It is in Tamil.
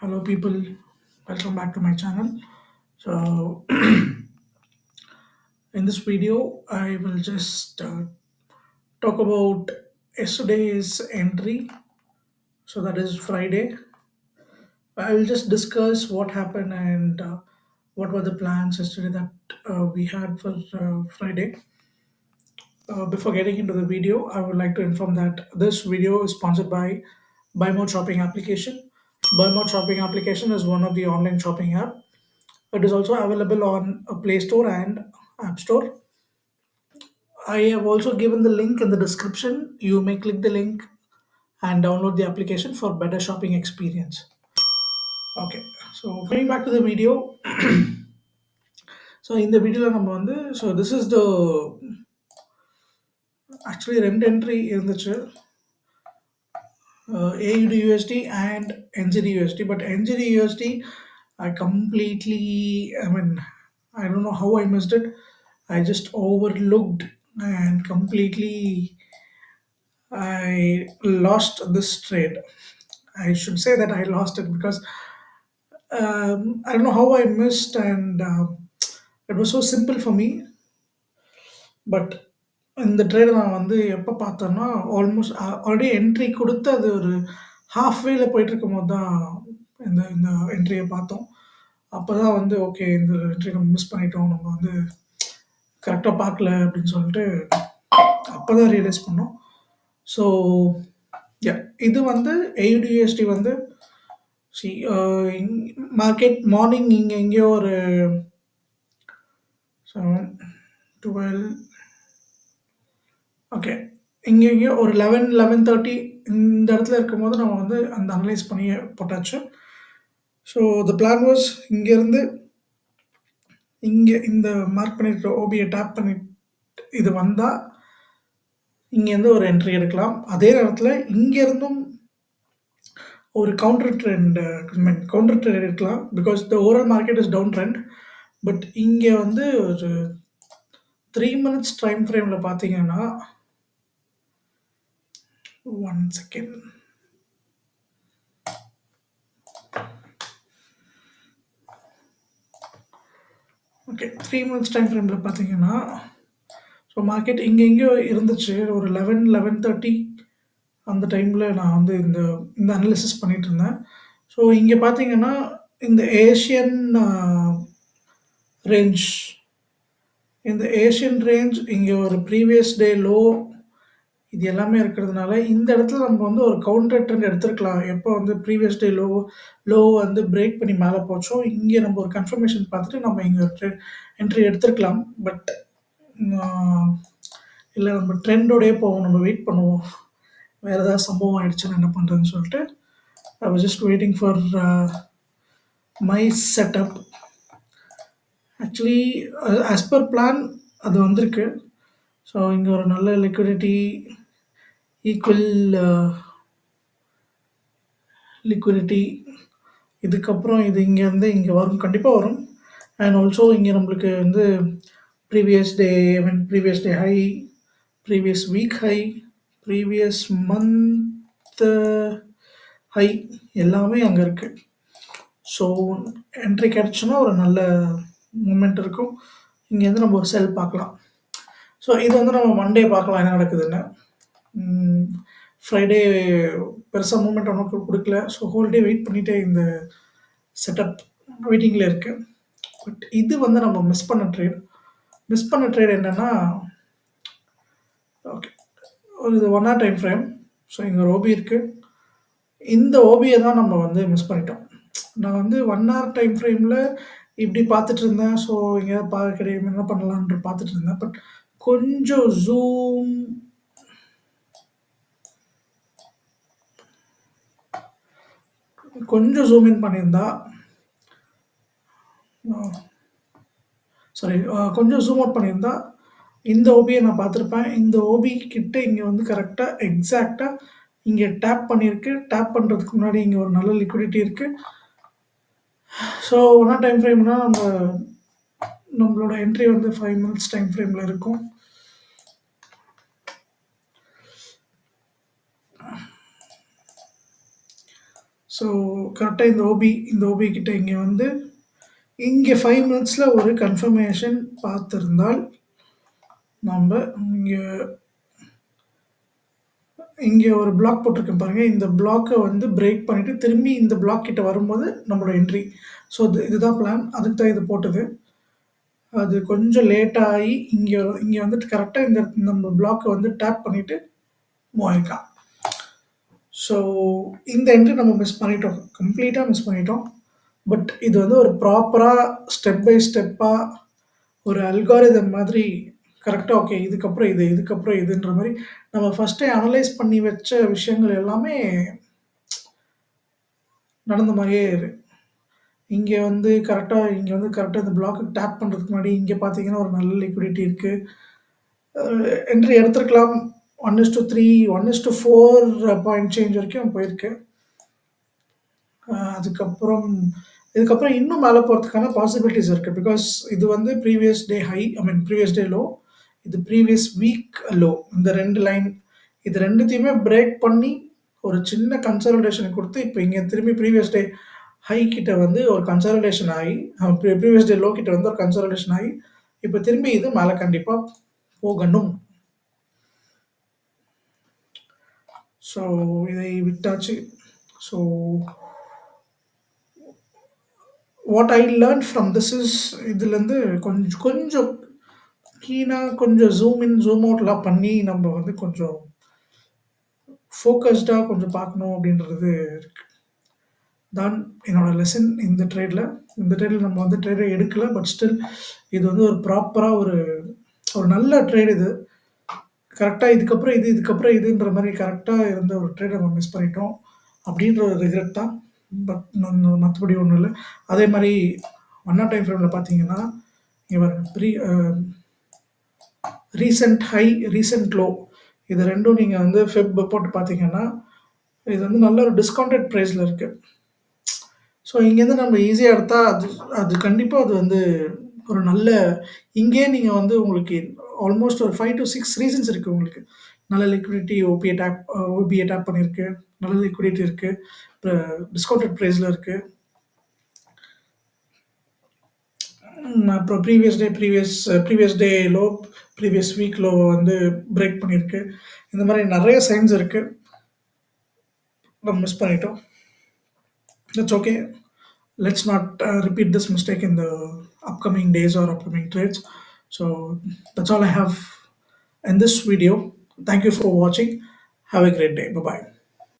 Hello, people. Welcome back to my channel. So, in this video, I will just talk about yesterday's entry. So, that is Friday. I will just discuss what happened and what were the plans yesterday that we had for Friday. Before getting into the video, I would like to inform that this video is sponsored by Buy More Shopping application. Buy More Shopping application is one of the online shopping app. It is also available on a Play Store and App Store. I have also given the link in the description. You may click the link and download the application for better shopping experience. Okay, so coming back to the video. So in the video நம்ம வந்து so this is the actually ரெண்டு entry இருந்துச்சு AUD USD and NZD USD. But NZD USD, I completely, I mean, I don't know how I missed it. I just overlooked and completely I lost this trade. I should say that I lost it because I don't know how I missed, and it was so simple for me. But இந்த ட்ரேட நான் வந்து எப்போ பார்த்தேன்னா, ஆல்மோஸ்ட் ஆல்ரெடி என்ட்ரி குடுத்து அது ஒரு ஹாஃப்வேல போயிட்டுருக்கும்போது தான் இந்த இந்த என்ட்ரிய பார்த்தோம். அப்பதான் வந்து ஓகே இந்த என்ட்ரி நம்ம மிஸ் பண்ணிட்டோம். நம்ம வந்து கரெக்ட்டா பார்க்கல அப்படின்னு சொல்லிட்டு அப்பதான் ரியலைஸ் பண்ணோம். ஸோ இது வந்து AUDUSD வந்து சி மார்க்கெட் மார்னிங் இங்க எங்கேயோ ஒரு 7, 12 ஓகே. இங்க எங்கேயோ ஒரு 11, 11:30 இந்த இடத்துல இருக்கும்போது நம்ம வந்து அந்த அனலைஸ் பண்ணி போட்டாச்சு. ஸோ த பிளான் வாஸ் இங்கேருந்து இங்க இந்த மார்க் பண்ணியிருக்க ஓபிய டேப் பண்ணி இது வந்தா, இங்கேருந்து ஒரு என்ட்ரி எடுக்கலாம். அதே நேரத்தில இங்கேருந்தும் ஒரு counter trend I mean counter trend எடுக்கலாம். Because the overall market is down trend. But இங்க வந்து ஒரு 3 மினிட்ஸ் டைம் ஃப்ரேம்ல பார்த்தீங்கன்னா 1 செகண்ட். ஓகே 3 மினிட்ஸ் டைம் ஃப்ரேம்ல பார்த்தீங்கன்னா, ஸோ மார்க்கெட் இங்க எங்கேயோ இருந்துச்சு. ஒரு 11, 11:30 அந்த டைம்ல நான் வந்து இந்த இந்த அனாலிசிஸ் பண்ணிட்டுருந்தேன். ஸோ இங்க பார்த்தீங்கன்னா, இந்த ஏசியன் ரேஞ்ச் இந்த ஏசியன் ரேஞ்ச் இங்க ஒரு ப்ரீவியஸ் டே லோ இது எல்லாமே இருக்கிறதுனால, இந்த இடத்துல நம்ம வந்து ஒரு கவுண்டர் ட்ரெண்ட் எடுத்திருக்கலாம். எப்போ வந்து ப்ரீவியஸ் டே லோ வந்து பிரேக் பண்ணி மேல போச்சோ, இங்க நம்ம ஒரு கன்ஃபர்மேஷன் பார்த்துட்டு நம்ம இங்க ஒரு என்ட்ரி எடுத்திருக்கலாம். பட் ஆ இல்ல நம்ம ட்ரெண்டோடயே போவோம். நம்ம வெயிட் பண்ணுவோம். வேற ஏதாவது சம்பவம் ஆயிடுச்சுன்னா என்ன பண்றதுன்னு சொல்லிட்டு, I was just waiting for my setup. Actually as per plan அது வந்திருக்கு. ஸோ இங்க ஒரு நல்ல லிக்விடிட்டி ஈக்குவல் லிக்விடிட்டி இதுக்கப்புறம் இது இங்கேருந்து இங்கே வரும். கண்டிப்பாக வரும். அண்ட் ஆல்சோ இங்கே நம்மளுக்கு வந்து previous day I mean previous day ஹை, ப்ரீவியஸ் வீக் ஹை, ப்ரீவியஸ் மந்த் ஹை எல்லாமே அங்கே இருக்குது. ஸோ என்ட்ரி கிடச்சுன்னா ஒரு நல்ல மூமெண்ட் இருக்கும். இங்கேருந்து நம்ம ஒரு செல் பார்க்கலாம். ஸோ இது வந்து நம்ம மண்டே பார்க்கலாம் என்ன நடக்குதுன்னு. ஃப்ரைடே பெருசாக மூமெண்ட் ஒன்றும் கொடுக்கல. ஸோ ஹோல் டே வெயிட் பண்ணிகிட்டே இந்த செட்டப் வெயிட்டிங்கில் இருக்குது. பட் இது வந்து நம்ம மிஸ் பண்ண ட்ரேட் என்னென்னா, ஓகே ஒரு இது 1 ஹவர் டைம் ஃப்ரேம். ஸோ இங்கே ஒரு ஓபி இருக்குது. இந்த ஓபியை தான் நம்ம வந்து மிஸ் பண்ணிட்டோம். நான் வந்து 1 ஹவர் டைம் ஃப்ரேமில் இப்படி பார்த்துட்டு இருந்தேன். ஸோ எங்கேயாவது கிடைக்கும் என்ன பண்ணலான்ற பார்த்துட்டு இருந்தேன். பட் கொஞ்சம் ஜூம் இன் பண்ணியிருந்தா சாரி கொஞ்சம் ஜூம் அவுட் பண்ணியிருந்தா இந்த ஓபியை நான் பார்த்துருப்பேன். இந்த ஓபி கிட்ட இங்கே வந்து கரெக்டாக எக்ஸாக்டாக இங்கே டேப் பண்ணியிருக்கு. டேப் பண்ணுறதுக்கு முன்னாடி இங்கே ஒரு நல்ல லிக்விடிட்டி இருக்குது. ஸோ 1 ஹவர் டைம் ஃப்ரேம்னா நம்மளோட என்ட்ரி வந்து 5 மினிட்ஸ் டைம் ஃப்ரேமில் இருக்கும். ஸோ கரெக்டாக இந்த ஓபி கிட்ட இங்கே வந்து இங்கே 5 மினிட்ஸில் ஒரு கன்ஃபர்மேஷன் பார்த்துருந்தால் நம்ம இங்கே இங்கே ஒரு பிளாக் போட்டிருக்கேன் பாருங்க. இந்த பிளாக்கை வந்து பிரேக் பண்ணிட்டு திரும்பி இந்த பிளாக் கிட்ட வரும்போது நம்மளோட என்ட்ரி. ஸோ இதுதான் பிளான். அதுக்கு தான் இது போட்டது. அது கொஞ்சம் லேட் ஆகி இங்கே இங்கே வந்துட்டு கரெக்டாக இந்த நம்ம பிளாக்கை வந்து டேப் பண்ணிட்டு மூவ் ஆயிருக்கான். ஸோ இந்த என்ட்ரி நம்ம மிஸ் பண்ணிட்டோம். கம்ப்ளீட்டாக மிஸ் பண்ணிட்டோம். பட் இது வந்து ஒரு ப்ராப்பராக ஸ்டெப் பை ஸ்டெப்பாக ஒரு அல்காரிதம் மாதிரி கரெக்டா ஓகே. இதுக்கப்புறம் இது, இதுக்கப்புறம் இதுன்ற மாரி நம்ம ஃபர்ஸ்ட்டே அனலைஸ் பண்ணி வச்ச விஷயங்கள் எல்லாமே நடந்த மாரியே இங்க வந்து கரெக்ட்டா இந்த பிளாக்க டேப் பண்றதுக்கு முன்னாடி இங்க பார்த்தீங்கன்னா, ஒரு நல்ல லிக்விடிட்டி இருக்கு. என்ட்ரி எடுத்திருக்கலாம். 1:3, 1:4 பாயிண்ட் சேஞ்ச் வரைக்கும் போயிருக்கு. அதுக்கப்புறம் இதுக்கப்புறம் இன்னும் மேல போறதுக்கான பாசிபிலிட்டீஸ் இருக்கு. பிகாஸ் இது வந்து ப்ரீவியஸ் டே ஹை ப்ரீவியஸ் டே லோ. இது ப்ரீவியஸ் வீக் லோ. இந்த 2 லைன் இது 2த்தையுமே பிரேக் பண்ணி ஒரு சின்ன கன்சாலிடேஷன் குடுத்து, இப்ப இங்க திரும்பி ப்ரீவியஸ் டே ஹை கிட்ட வந்து ஒரு கன்சாலிடேஷன் ஆயி, ப்ரீவியஸ் டே லோ கிட்ட வந்து ஒரு கன்சாலிடேஷன் ஆயி, இப்ப திரும்பி இது மேல கண்டிப்பா போகணும். ஸோ இதை விட்டாச்சு. So what I learn from this is இதுலேருந்து கொஞ்சம் கொஞ்சம் கீனா கொஞ்சம் ஜூம் இன், ஜூம் அவுட்லாம் பண்ணி நம்ம வந்து கொஞ்சம் ஃபோக்கஸ்டா கொஞ்சம் பார்க்கணும் அப்படின்றது தான் என்னோட லெசன் இந்த ட்ரேட்ல. இந்த ட்ரேட்ல நம்ம வந்து ட்ரேடே எடுக்கல. பட் ஸ்டில் இது வந்து ஒரு ப்ராப்பரா ஒரு ஒரு நல்ல ட்ரேட் இது. கரெக்ட்டா இதுக்கப்புறம் இது, இதுக்கப்புறம் இதுன்ற மாரி கரெக்ட்டா இருந்த ஒரு ட்ரேட நம்ம மிஸ் பண்ணிட்டோம். அப்படின்ற ஒரு ரிக்ரெட் தான். பட் மத்தபடி ஒண்ணும் இல்ல. அதே மாரி 1 ஹார் டைம் ஃப்ரேம்ல பார்த்தீங்கன்னா, இங்க பாருங்க ரீசென்ட் ஹை, ரீசென்ட் லோ இது 2ம் நீங்க வந்து போட்டு பார்த்தீங்கன்னா, இது வந்து நல்ல ஒரு டிஸ்கவுண்டட் பிரைஸ்ல இருக்கு. ஸோ இங்கேருந்து நம்ம ஈஸியா எடுத்தா அது அது கண்டிப்பா அது வந்து ஒரு நல்ல இங்கேயே நீங்க வந்து உங்களுக்கு ஆல்மோஸ்ட் ஒரு 5 டூ 6 ரீசன்ஸ் இருக்கு உங்களுக்கு. நல்ல லிக்விடிட்டி ஓபிஏ டேப் பண்ணியிருக்கு. நல்ல லிக்விடிட்டி இருக்கு. டிஸ்கவுண்டட் பிரைஸ்ல இருக்கு. அப்புறம் previous day low, previous week low வந்து பிரேக் பண்ணியிருக்கு. இந்த மாரி நெறைய சைன்ஸ் இருக்கு. நம்ம மிஸ் பண்ணிட்டோம். That's okay. Let's not repeat this mistake in the upcoming days or upcoming trades. So that's all I have in this video. Thank you for watching. Have a great day. Bye bye.